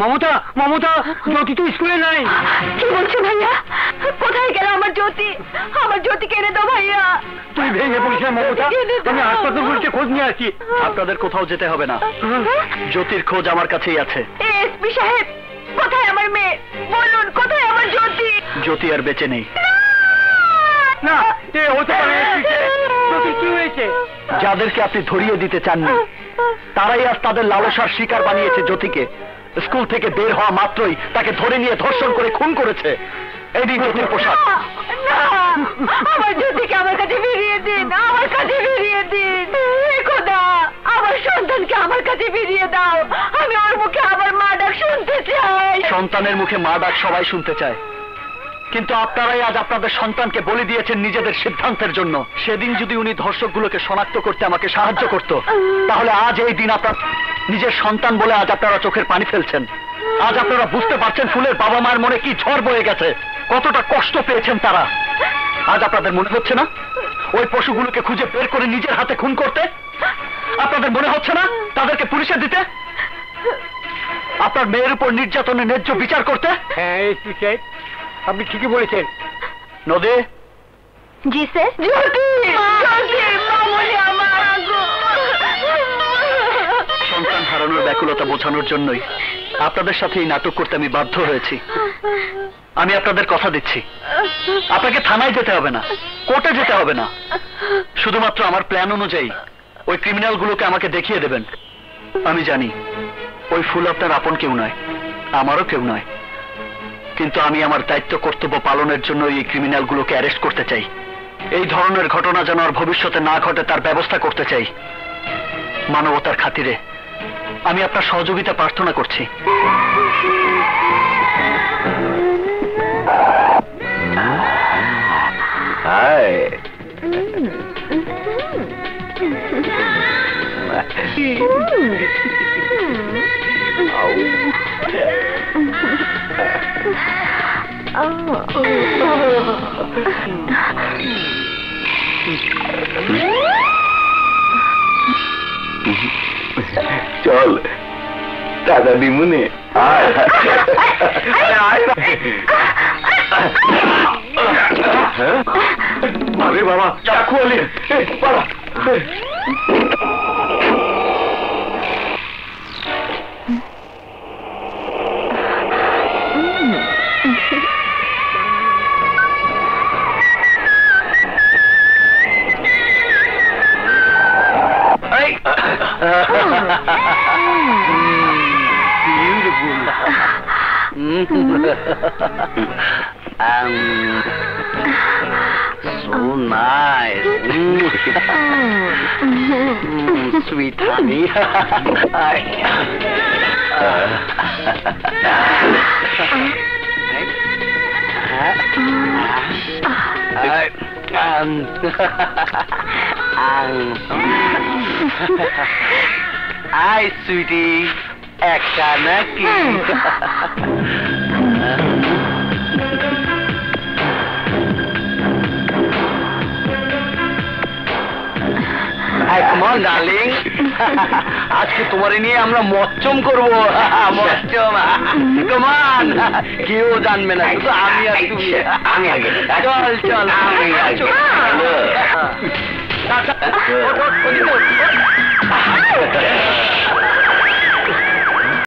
মমতা মমতা জ্যোতি তো স্কুলে নাই। কি বলছো ভাইয়া? কোথায় গেল আমার জ্যোতি? আমার জ্যোতিকে এনে দাও ভাইয়া। তুই ভেঙে পড়িস না মমতা, আমি হাসপাতাল বলতে খোঁজ নিয়ে আসি। আপনাদের কোথাও যেতে হবে না, জ্যোতির খোঁজ আমার কাছেই আছে। এসপি সাহেব, কোথায় আমার মেয়ে? বলুন কোথায় আমার জ্যোতি? জ্যোতি আর বেঁচে নেই। না, এ হতে পারে। জ্যোতি কি হয়েছে? যাদেরকে আপনি ধরিয়ে দিতে চাননি তারাই আজ তাদের লালসার শিকার বানিয়েছে জ্যোতিকে। স্কুল থেকে বের হওয়া মাত্রই তাকে ধরে নিয়ে ধর্ষণ করে খুন করেছে। এই দিন জ্যোতির পোশাক। আমার জ্যোতিকে আমার কাছে ফিরিয়ে দিন, আমার কাছে ফিরিয়ে দিন। খোদা, আমার সন্তানকে আমার কাছে ফিরিয়ে দাও। আমি ওর মুখে আবার মা ডাক শুনতে চাই। সন্তানের মুখে মা ডাক সবাই শুনতে চায়, কিন্তু আপনারাই আজ আপনাদের সন্তানকে বলি দিয়েছেন নিজেদের সিদ্ধান্তের জন্য। সেদিন যদি উনি ধর্ষকগুলোকে শনাক্ত করতে আমাকে সাহায্য করত, তাহলে আজ এই দিন আপনার নিজের সন্তান বলে আজ আপনারা চোখের পানি ফেলছেন। আজ আপনারা বুঝতে পারছেন ফুলের বাবা মায়ের মনে কি ঝড় বয়ে গেছে, কতটা কষ্ট পেয়েছেন তারা। আজ আপনাদের মনে হচ্ছে না ওই পশুগুলোকে খুঁজে বের করে নিজের হাতে খুন করতে? আপনাদের মনে হচ্ছে না তাদেরকে পুলিশে দিতে, আপনার মেয়ের উপর নির্যাতনের ন্যায্য বিচার করতে? হ্যাঁ এসপি সাহেব, আপনি ঠিকই বলেছেন। নদী। জি স্যার। জ্যোতি, জ্যোতি, মামুনি আমার। সন্তান হারানোর ব্যাকুলতা বোঝানোর জন্যই আপনাদের সাথে এই নাটক করতে আমি বাধ্য হয়েছি। আমি আপনাদের কথা দিচ্ছি, আপনাকে থানায় যেতে হবে না, কোর্টে যেতে হবে না। শুধুমাত্র আমার প্ল্যান অনুযায়ী ওই ক্রিমিনালগুলোকে আমাকে দেখিয়ে দেবেন। আমি জানি ওই ফুল আপনার আপন কেউ নয়, আমারও কেউ নয়, কিন্তু আমি আমার দায়িত্ব কর্তব্য পালনের জন্য এই ক্রিমিনালগুলোকে অ্যারেস্ট করতে চাই। এই ধরনের ঘটনা যেন আর ভবিষ্যতে না ঘটে তার ব্যবস্থা করতে চাই। মানবতার খাতিরে আমি আপনার সহযোগিতা প্রার্থনা করছি। চল টাকা দিমুনে। আরে বাবা চাকু আলি পালা। Beautiful. So nice. Sweet honey. Hi, sweetie. Ekta naki. Come on, darling. আজকে তোমারে নিয়ে আমরা মচ্চম করবো। মচ্চম। Come on. কেউ জানবে না, শুধু আমি আর তুমি। আমি আগে। চল চল। আমি আগে। চল।